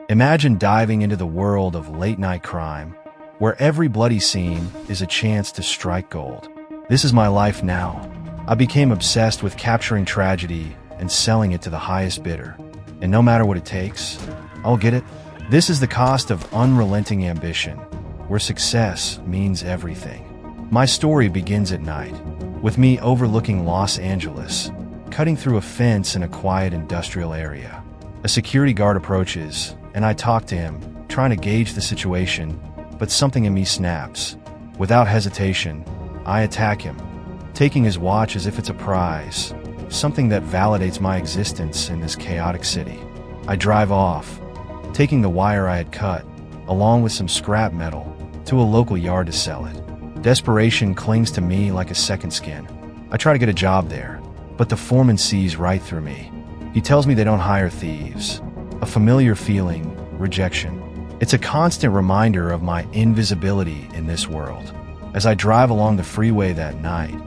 Imagine diving into the world of late-night crime, where every bloody scene is a chance to strike gold. This is my life now. I became obsessed with capturing tragedy and selling it to the highest bidder. And no matter what it takes, I'll get it. This is the cost of unrelenting ambition, where success means everything. My story begins at night, with me overlooking Los Angeles, cutting through a fence in a quiet industrial area. A security guard approaches, and I talk to him, trying to gauge the situation, but something in me snaps. Without hesitation, I attack him, taking his watch as if it's a prize, something that validates my existence in this chaotic city. I drive off, taking the wire I had cut, along with some scrap metal, to a local yard to sell it. Desperation clings to me like a second skin. I try to get a job there, but the foreman sees right through me. He tells me they don't hire thieves. A familiar feeling, rejection. It's a constant reminder of my invisibility in this world. As I drive along the freeway that night,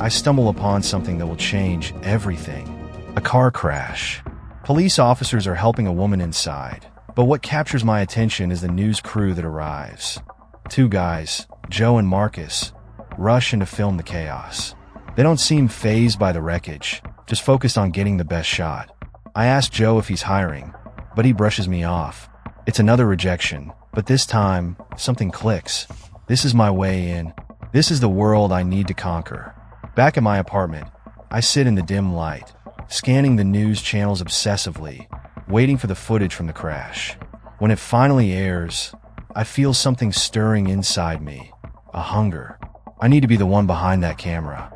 I stumble upon something that will change everything. A car crash. Police officers are helping a woman inside, but what captures my attention is the news crew that arrives. Two guys, Joe and Marcus, rush in to film the chaos. They don't seem fazed by the wreckage, just focused on getting the best shot. I ask Joe if he's hiring, but he brushes me off. It's another rejection, but this time, something clicks. This is my way in. This is the world I need to conquer. Back at my apartment, I sit in the dim light, scanning the news channels obsessively, waiting for the footage from the crash. When it finally airs, I feel something stirring inside me, a hunger. I need to be the one behind that camera.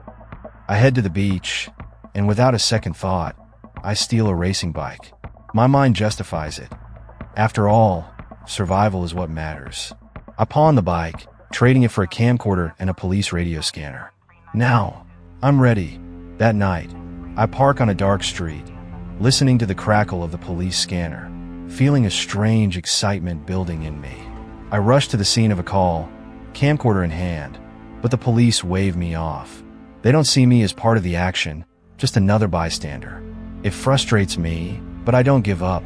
I head to the beach, and without a second thought, I steal a racing bike. My mind justifies it. After all, survival is what matters. I pawn the bike, trading it for a camcorder and a police radio scanner. Now, I'm ready. That night, I park on a dark street, listening to the crackle of the police scanner, feeling a strange excitement building in me. I rush to the scene of a call, camcorder in hand, but the police wave me off. They don't see me as part of the action, just another bystander. It frustrates me, but I don't give up.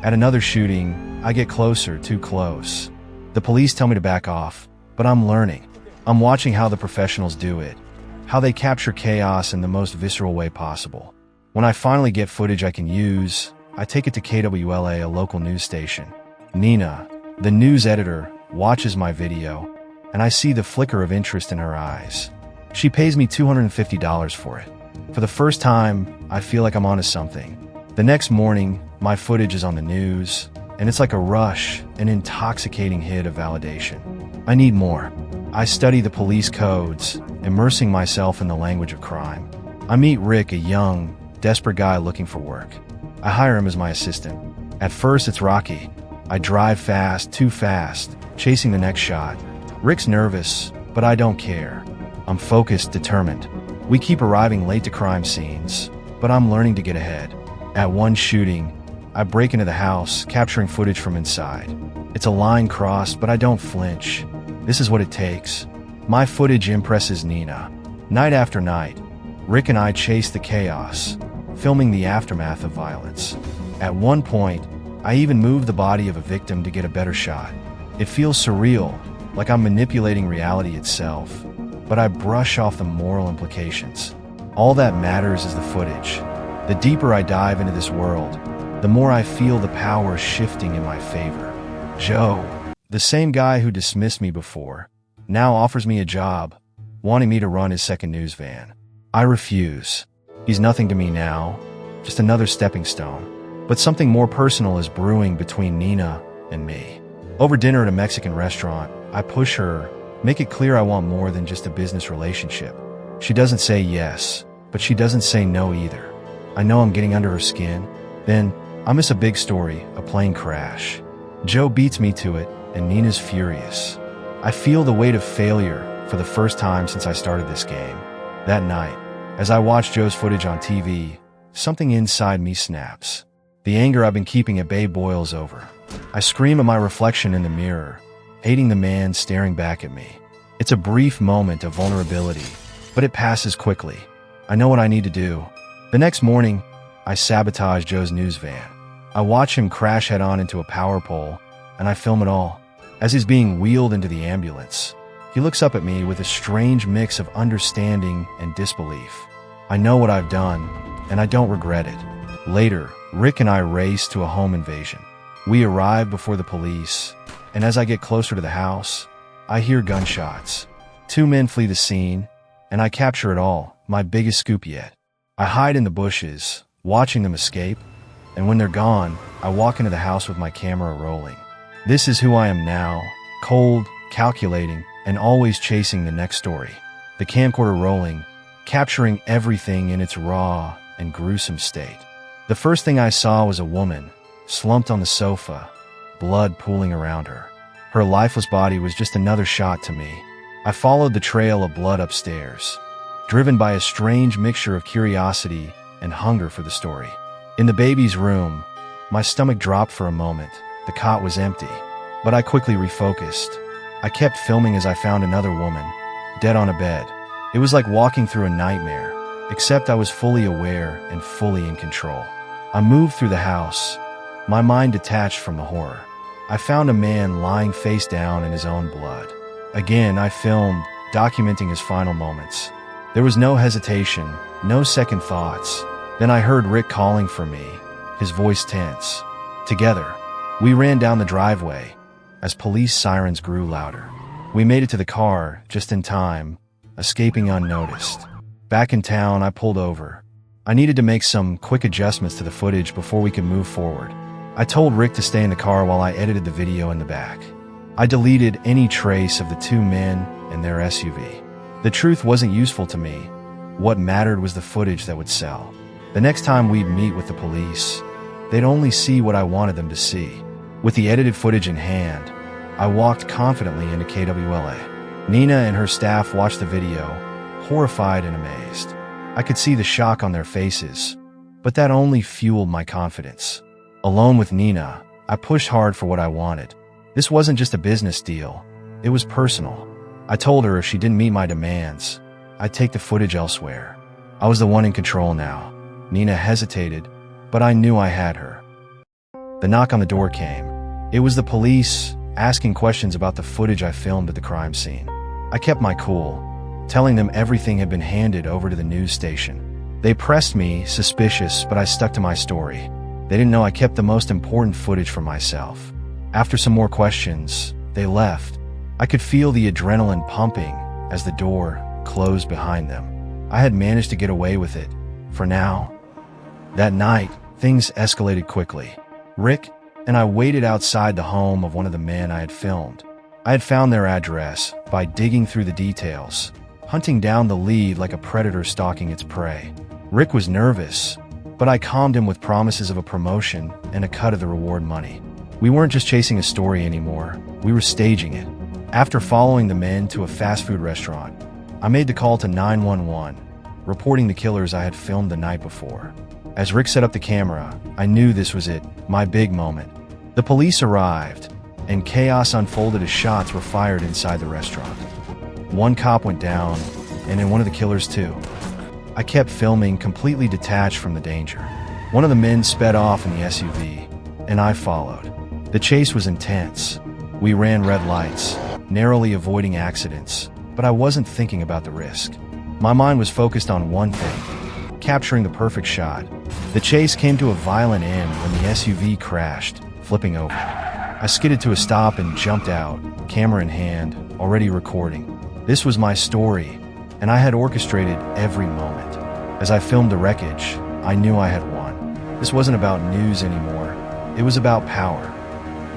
At another shooting, I get closer, too close. The police tell me to back off, but I'm learning. I'm watching how the professionals do it, how they capture chaos in the most visceral way possible. When I finally get footage I can use, I take it to KWLA, a local news station. Nina, the news editor, watches my video, and I see the flicker of interest in her eyes. She pays me $250 for it. For the first time, I feel like I'm onto something. The next morning, my footage is on the news, and it's like a rush, an intoxicating hit of validation. I need more. I study the police codes, immersing myself in the language of crime. I meet Rick, a young, desperate guy looking for work. I hire him as my assistant. At first, it's rocky. I drive fast, too fast, chasing the next shot. Rick's nervous, but I don't care. I'm focused, determined. We keep arriving late to crime scenes, but I'm learning to get ahead. At one shooting, I break into the house, capturing footage from inside. It's a line crossed, but I don't flinch. This is what it takes. My footage impresses Nina. Night after night, Rick and I chase the chaos, filming the aftermath of violence. At one point, I even move the body of a victim to get a better shot. It feels surreal, like I'm manipulating reality itself, but I brush off the moral implications. All that matters is the footage. The deeper I dive into this world, the more I feel the power shifting in my favor. Joe, the same guy who dismissed me before, now offers me a job, wanting me to run his second news van. I refuse. He's nothing to me now, just another stepping stone. But something more personal is brewing between Nina and me. Over dinner at a Mexican restaurant, I push her, make it clear I want more than just a business relationship. She doesn't say yes, but she doesn't say no either. I know I'm getting under her skin. Then, I miss a big story, a plane crash. Joe beats me to it, and Nina's furious. I feel the weight of failure for the first time since I started this game. That night, as I watch Joe's footage on TV, something inside me snaps. The anger I've been keeping at bay boils over. I scream at my reflection in the mirror, hating the man staring back at me. It's a brief moment of vulnerability, but it passes quickly. I know what I need to do. The next morning, I sabotage Joe's news van. I watch him crash head-on into a power pole, and I film it all. As he's being wheeled into the ambulance, he looks up at me with a strange mix of understanding and disbelief. I know what I've done, and I don't regret it. Later, Rick and I race to a home invasion. We arrive before the police, and as I get closer to the house, I hear gunshots. 2 men flee the scene, and I capture it all, my biggest scoop yet. I hide in the bushes, watching them escape, and when they're gone, I walk into the house with my camera rolling. This is who I am now, cold, calculating, and always chasing the next story. The camcorder rolling, capturing everything in its raw and gruesome state. The first thing I saw was a woman, slumped on the sofa, blood pooling around her. Her lifeless body was just another shot to me. I followed the trail of blood upstairs, driven by a strange mixture of curiosity and hunger for the story. In the baby's room, my stomach dropped for a moment. The cot was empty, but I quickly refocused. I kept filming as I found another woman, dead on a bed. It was like walking through a nightmare, except I was fully aware and fully in control. I moved through the house, my mind detached from the horror. I found a man lying face down in his own blood. Again, I filmed, documenting his final moments. There was no hesitation, no second thoughts. Then I heard Rick calling for me, his voice tense. Together, we ran down the driveway as police sirens grew louder. We made it to the car just in time, escaping unnoticed. Back in town, I pulled over. I needed to make some quick adjustments to the footage before we could move forward. I told Rick to stay in the car while I edited the video in the back. I deleted any trace of the 2 men and their SUV. The truth wasn't useful to me. What mattered was the footage that would sell. The next time we'd meet with the police, they'd only see what I wanted them to see. With the edited footage in hand, I walked confidently into KWLA. Nina and her staff watched the video, horrified and amazed. I could see the shock on their faces, but that only fueled my confidence. Alone with Nina, I pushed hard for what I wanted. This wasn't just a business deal, it was personal. I told her if she didn't meet my demands, I'd take the footage elsewhere. I was the one in control now. Nina hesitated, but I knew I had her. The knock on the door came. It was the police, asking questions about the footage I filmed at the crime scene. I kept my cool, telling them everything had been handed over to the news station. They pressed me, suspicious, but I stuck to my story. They didn't know I kept the most important footage for myself. After some more questions, they left. I could feel the adrenaline pumping as the door closed behind them. I had managed to get away with it, for now. That night, things escalated quickly. Rick and I waited outside the home of one of the men I had filmed. I had found their address by digging through the details, hunting down the lead like a predator stalking its prey. Rick was nervous, but I calmed him with promises of a promotion and a cut of the reward money. We weren't just chasing a story anymore, we were staging it. After following the men to a fast food restaurant, I made the call to 911, reporting the killers I had filmed the night before. As Rick set up the camera, I knew this was it, my big moment. The police arrived, and chaos unfolded as shots were fired inside the restaurant. One cop went down, and then one of the killers too. I kept filming, completely detached from the danger. One of the men sped off in the SUV, and I followed. The chase was intense. We ran red lights, narrowly avoiding accidents, but I wasn't thinking about the risk. My mind was focused on one thing: capturing the perfect shot. The chase came to a violent end when the SUV crashed, flipping over. I skidded to a stop and jumped out, camera in hand, already recording. This was my story, and I had orchestrated every moment. As I filmed the wreckage, I knew I had won. This wasn't about news anymore. It was about power.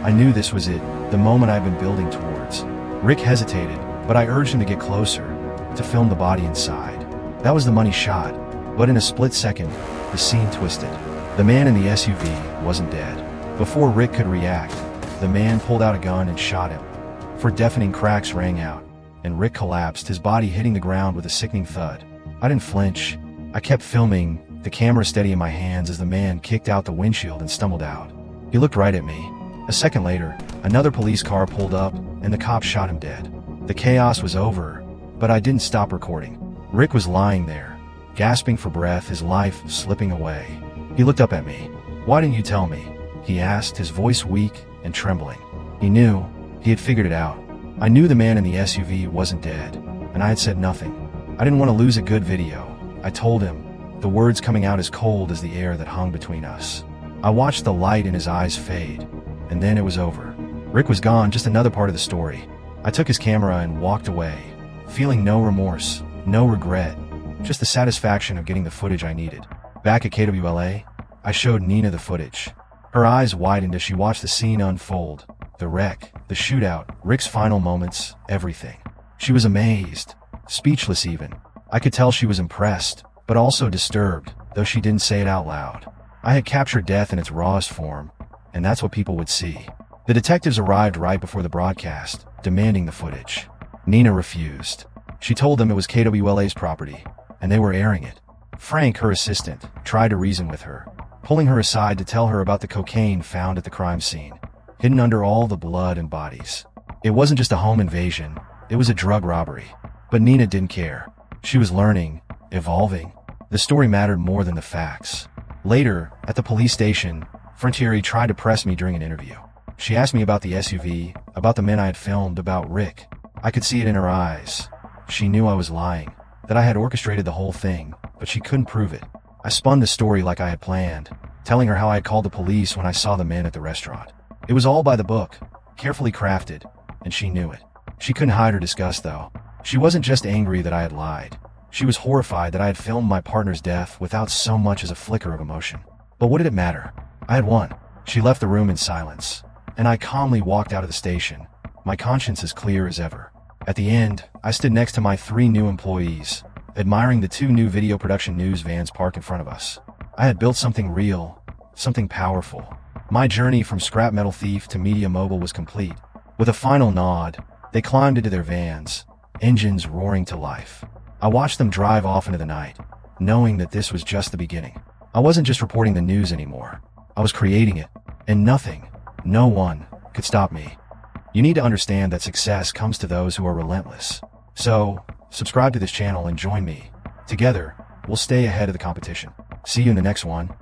I knew this was it, the moment I'd been building towards. Rick hesitated, but I urged him to get closer, to film the body inside. That was the money shot, but in a split second, the scene twisted. The man in the SUV wasn't dead. Before Rick could react, the man pulled out a gun and shot him. Four deafening cracks rang out, and Rick collapsed, his body hitting the ground with a sickening thud. I didn't flinch. I kept filming, the camera steady in my hands as the man kicked out the windshield and stumbled out. He looked right at me. A second later, another police car pulled up, and the cop shot him dead. The chaos was over, but I didn't stop recording. Rick was lying there, gasping for breath, his life slipping away. He looked up at me. "Why didn't you tell me?" he asked, his voice weak and trembling. He knew. He had figured it out. I knew the man in the SUV wasn't dead, and I had said nothing. I didn't want to lose a good video. I told him, the words coming out as cold as the air that hung between us. I watched the light in his eyes fade, and then it was over. Rick was gone, just another part of the story. I took his camera and walked away, feeling no remorse, no regret, just the satisfaction of getting the footage I needed. Back at KWLA, I showed Nina the footage. Her eyes widened as she watched the scene unfold. The wreck, the shootout, Rick's final moments, everything. She was amazed, speechless even. I could tell she was impressed, but also disturbed, though she didn't say it out loud. I had captured death in its rawest form, and that's what people would see. The detectives arrived right before the broadcast, demanding the footage. Nina refused. She told them it was KWLA's property, and they were airing it. Frank, her assistant, tried to reason with her, pulling her aside to tell her about the cocaine found at the crime scene, hidden under all the blood and bodies. It wasn't just a home invasion, it was a drug robbery. But Nina didn't care. She was learning, evolving. The story mattered more than the facts. Later, at the police station, Frontieri tried to press me during an interview. She asked me about the SUV, about the men I had filmed, about Rick. I could see it in her eyes. She knew I was lying, that I had orchestrated the whole thing, but she couldn't prove it. I spun the story like I had planned, telling her how I had called the police when I saw the men at the restaurant. It was all by the book, carefully crafted, and she knew it. She couldn't hide her disgust, though. She wasn't just angry that I had lied. She was horrified that I had filmed my partner's death without so much as a flicker of emotion. But what did it matter? I had won. She left the room in silence, and I calmly walked out of the station, my conscience as clear as ever. At the end, I stood next to my 3 new employees, admiring the 2 new video production news vans parked in front of us. I had built something real, something powerful. My journey from scrap metal thief to media mogul was complete. With a final nod, they climbed into their vans, engines roaring to life. I watched them drive off into the night, knowing that this was just the beginning. I wasn't just reporting the news anymore. I was creating it, and nothing, no one, could stop me. You need to understand that success comes to those who are relentless. So, subscribe to this channel and join me. Together, we'll stay ahead of the competition. See you in the next one.